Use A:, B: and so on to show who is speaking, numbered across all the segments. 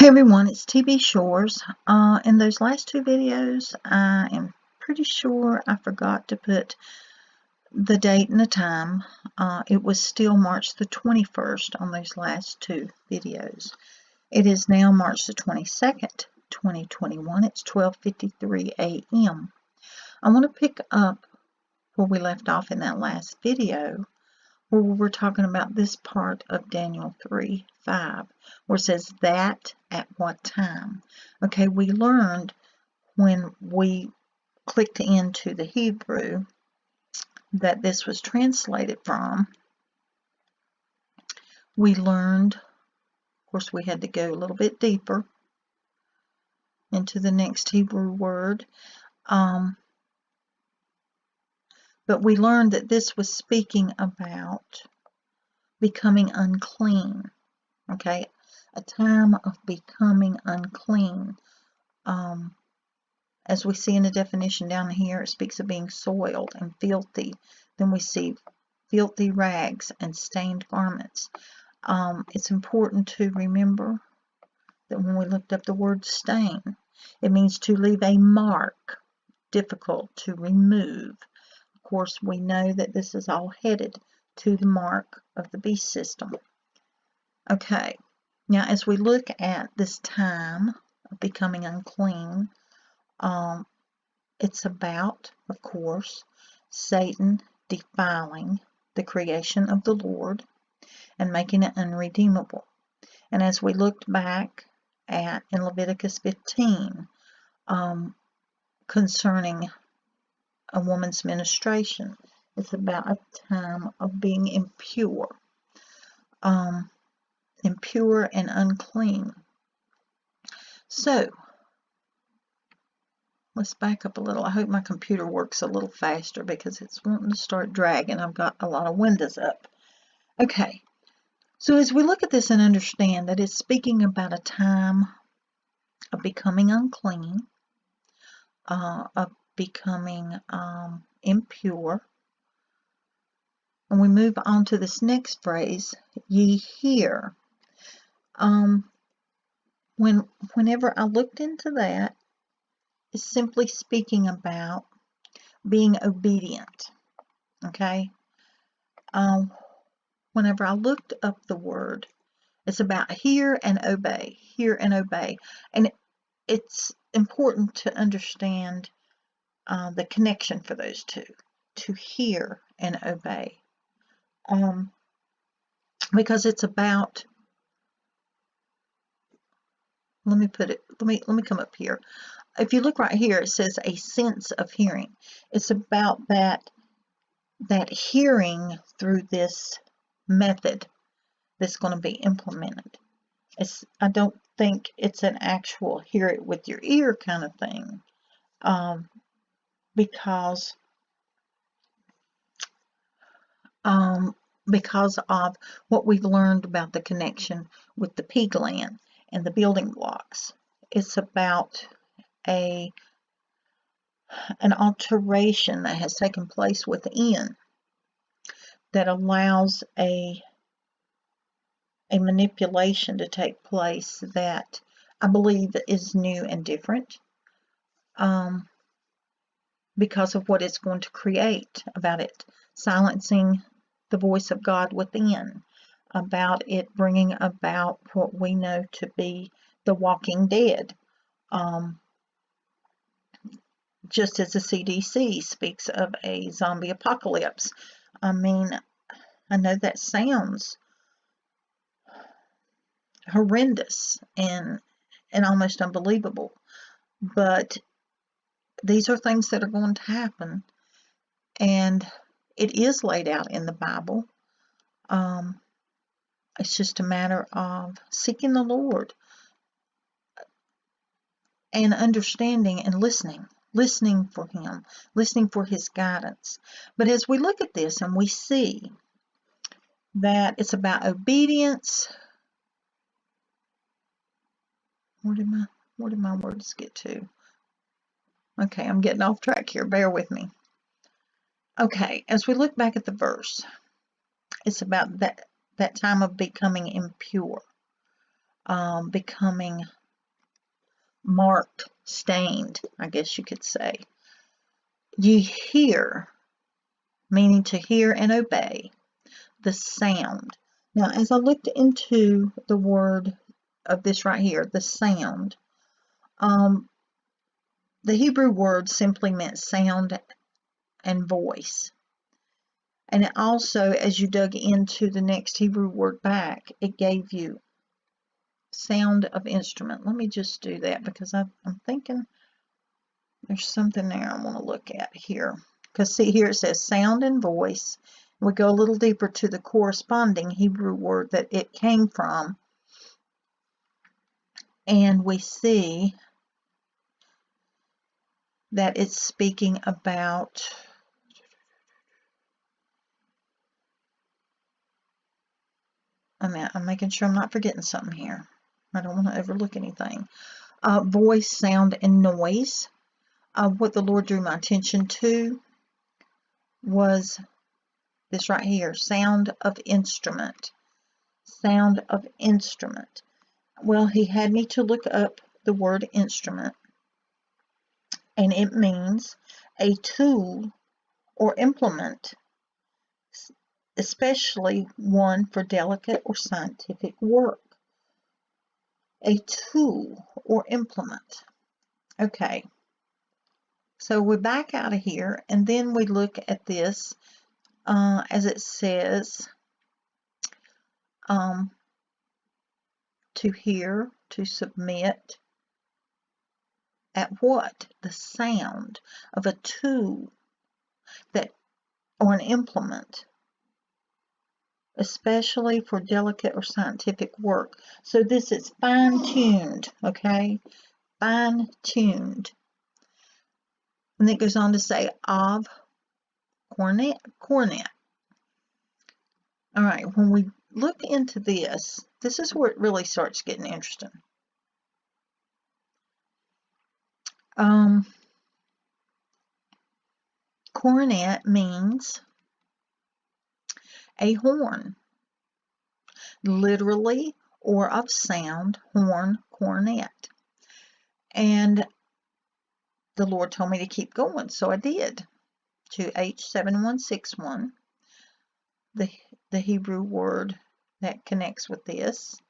A: Hey everyone, it's TB Shores. In those last two videos, I am pretty sure I forgot to put the date and the time. It was still March the 21st on those last two videos. It is now March the 22nd, 2021. It's 12:53 a.m. I want to pick up where we left off in that last video, where we're talking about this part of Daniel 3:5, where it says that at what time. Okay, we learned when we clicked into the Hebrew that this was translated from. We learned, of course, we had to go a little bit deeper into the next Hebrew word, but we learned that this was speaking about becoming unclean. Okay, a time of becoming unclean. As we see in the definition down here, it speaks of being soiled and filthy. Then we see filthy rags and stained garments. It's important to remember that when we looked up the word stain, it means to leave a mark, difficult to remove. Of course, we know that this is all headed to the mark of the beast system. Okay, now as we look at this time of becoming unclean, it's about, of course, Satan defiling the creation of the Lord and making it unredeemable. And as we looked back at in Leviticus 15, concerning a woman's menstruation, it's about a time of being impure, impure and unclean. So let's back up a little. I hope my computer works a little faster because it's wanting to start dragging. I've got a lot of windows up. Okay, so as we look at this and understand that it's speaking about a time of becoming unclean, of becoming impure, and we move on to this next phrase, ye hear. Whenever I looked into that, it's simply speaking about being obedient. Okay, whenever I looked up the word, it's about hear and obey, hear and obey. And it's important to understand the connection for those two, to hear and obey, because it's about, let me come up here. If you look right here, it says a sense of hearing. It's about that hearing through this method that's going to be implemented. I don't think it's an actual hear it with your ear kind of thing, because of what we've learned about the connection with the pea gland and the building blocks. It's about an alteration that has taken place within that allows a manipulation to take place that I believe is new and different, because of what it's going to create, about it silencing the voice of God within, about it bringing about what we know to be the walking dead. Just as the CDC speaks of a zombie apocalypse. I mean, I know that sounds horrendous and almost unbelievable, but these are things that are going to happen, and it is laid out in the Bible. It's just a matter of seeking the Lord and understanding and listening for Him, listening for His guidance. But as we look at this and we see that it's about obedience, where did my words get to? Okay, I'm getting off track here. Bear with me. Okay, as we look back at the verse, it's about that time of becoming impure. becoming marked, stained, I guess you could say. You hear, meaning to hear and obey, the sound. Now, as I looked into the word of this right here, the sound, the Hebrew word simply meant sound and voice. And it also, as you dug into the next Hebrew word back, it gave you sound of instrument. Let me just do that because I'm thinking there's something there I want to look at here. Because see here it says sound and voice. We go a little deeper to the corresponding Hebrew word that it came from. And we see that it's speaking about I'm making sure I'm not forgetting something here. I don't want to overlook anything. Voice, sound, and noise. What the Lord drew my attention to was this right here, sound of instrument. Sound of instrument. Well, he had me to look up the word instrument, and it means a tool or implement, especially one for delicate or scientific work. A tool or implement. Okay, so we're back out of here, and then we look at this as it says, to hear, to submit, at what? The sound of a tool that or an implement, especially for delicate or scientific work. So this is fine-tuned, okay? Fine-tuned. And it goes on to say of cornet. All right, when we look into this, this is where it really starts getting interesting. Cornet means a horn, literally, or of sound, horn, cornet. And the Lord told me to keep going, so I did, to H7161, the Hebrew word that connects with this.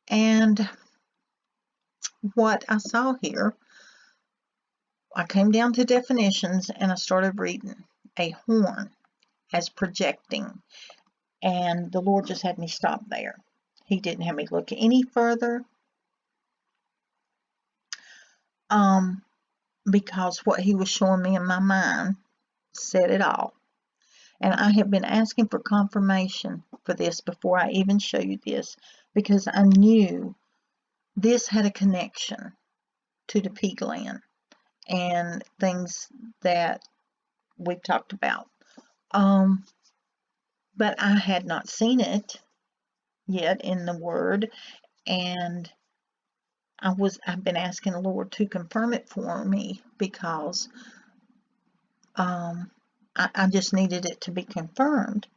A: And what I saw here, I came down to definitions and I started reading. A horn as projecting. And the Lord just had me stop there. He didn't have me look any further. Because what he was showing me in my mind said it all. And I have been asking for confirmation for this before I even show you this, because I knew this had a connection to the pea gland and things that we've talked about. But I had not seen it yet in the Word, and I've been asking the Lord to confirm it for me, because I just needed it to be confirmed,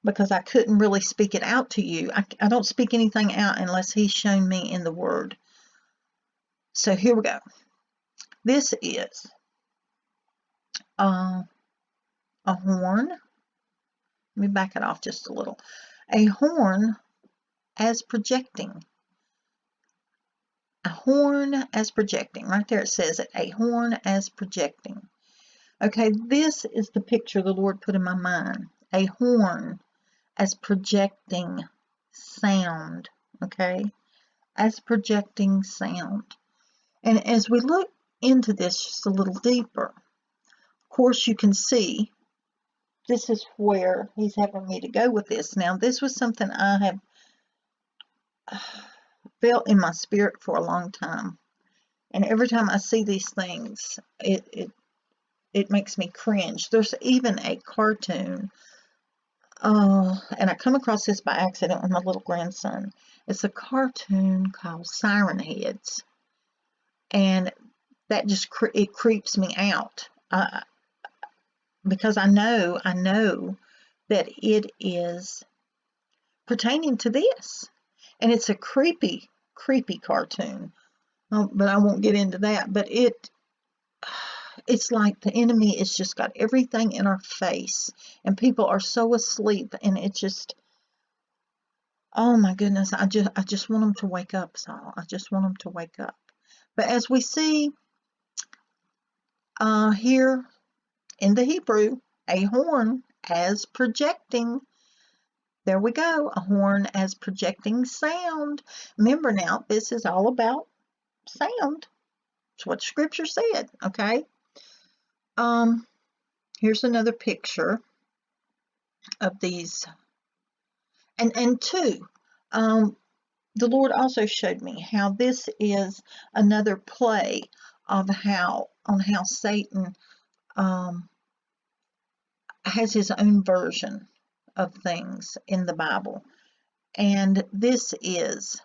A: because I couldn't really speak it out to you. I don't speak anything out unless He's shown me in the Word. So here we go. This is a horn. Let me back it off just a little. A horn as projecting. A horn as projecting. Right there it says it. A horn as projecting. Okay, this is the picture the Lord put in my mind. A horn as projecting sound. Okay, as projecting sound. And as we look into this just a little deeper, of course you can see this is where He's having me to go with this. Now, this was something I have felt in my spirit for a long time. And every time I see these things, it makes me cringe. There's even a cartoon, and I come across this by accident with my little grandson. It's a cartoon called Siren Heads, and that just it creeps me out, because I know that it is pertaining to this. And it's a creepy, creepy cartoon. But I won't get into that. But it's like the enemy has just got everything in our face, and people are so asleep, and it just, oh my goodness, I just want them to wake up, Saul. I just want them to wake up. But as we see here in the Hebrew, a horn as projecting. There we go, a horn as projecting sound. Remember now, this is all about sound. It's what Scripture said, okay? Here's another picture of these. And two, the Lord also showed me how this is another play of how Satan has his own version of things in the Bible. And this is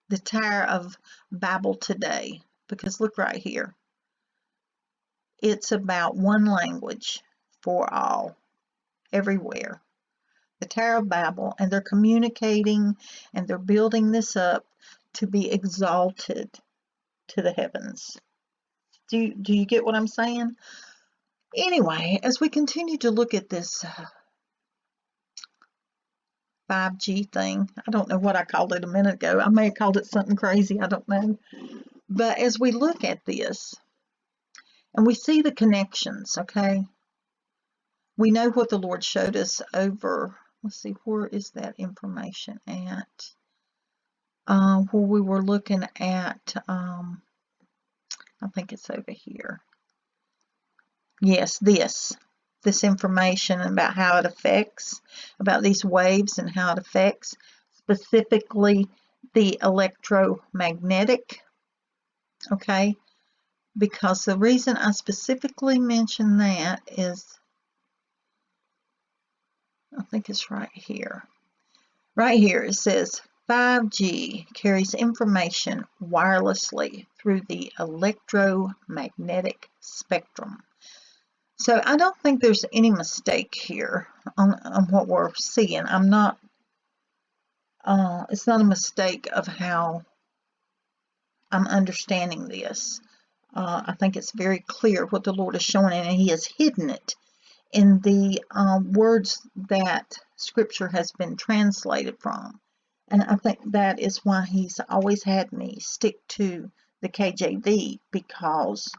A: the Tower of Babel today, because look right here. It's about one language for all, everywhere. The Tower of Babel, and they're communicating and they're building this up to be exalted to the heavens. Do you get what I'm saying? Anyway, as we continue to look at this 5G thing, I don't know what I called it a minute ago. I may have called it something crazy, I don't know. But as we look at this and we see the connections, okay, we know what the Lord showed us over, let's see, where is that information at? Where we were looking at, I think it's over here. Yes, this information about how it affects, about these waves and how it affects specifically the electromagnetic, okay? Because the reason I specifically mention that is, I think it's right here. Right here it says 5G carries information wirelessly through the electromagnetic spectrum. So I don't think there's any mistake here on what we're seeing. I'm not, it's not a mistake of how I'm understanding this. I think it's very clear what the Lord is showing, and He has hidden it in the words that Scripture has been translated from. And I think that is why He's always had me stick to the KJV, because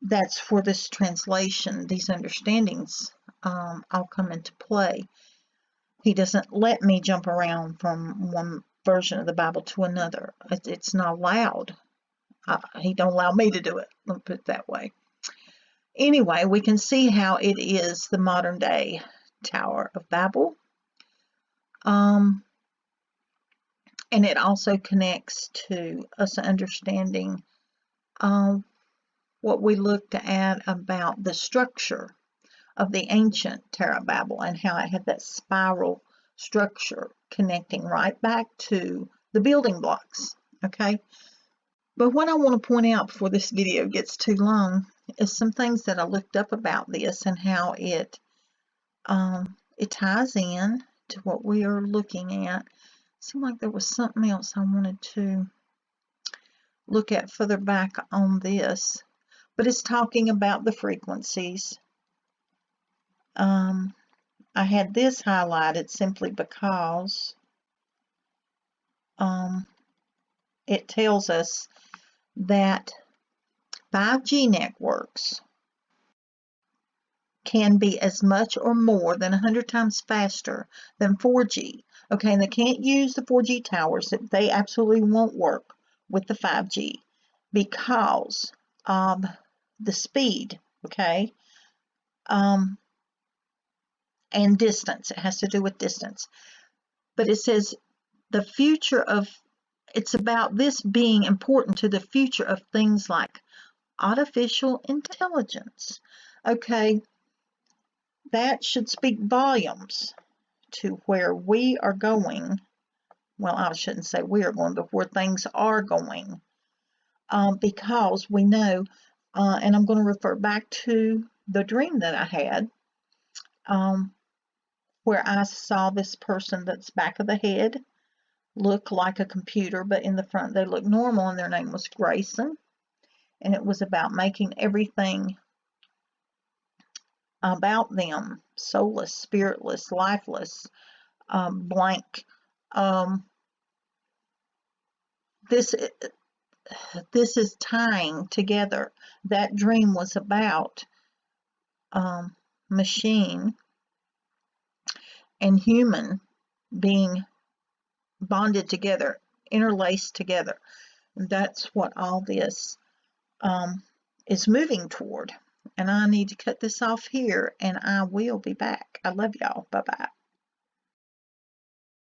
A: that's for this translation, these understandings all come into play. He doesn't let me jump around from one version of the Bible to another. It's not allowed. He don't allow me to do it. Let me put it that way. Anyway, we can see how it is the modern day Tower of Babel. And it also connects to us understanding what we looked at about the structure of the ancient Tower of Babel and how it had that spiral structure connecting right back to the building blocks, okay? But what I want to point out before this video gets too long is some things that I looked up about this and how it ties in to what we are looking at. It seemed like there was something else I wanted to look at further back on this, but it's talking about the frequencies. I had this highlighted simply because it tells us that 5G networks can be as much or more than 100 times faster than 4G. Okay, and they can't use the 4G towers. They absolutely won't work with the 5G because of the speed, okay, and distance. It has to do with distance. But it says the future of, it's about this being important to the future of things like artificial intelligence. Okay, that should speak volumes to where we are going. Well, I shouldn't say we are going, but where things are going. Because we know, and I'm going to refer back to the dream that I had, where I saw this person that's back of the head look like a computer, but in the front they look normal, and their name was Grayson. And it was about making everything about them soulless, spiritless, lifeless, blank. This is tying together. That dream was about machine and human being bonded together, interlaced together. And that's what all this is moving toward. And I need to cut this off here, and I will be back. I love y'all. Bye-bye.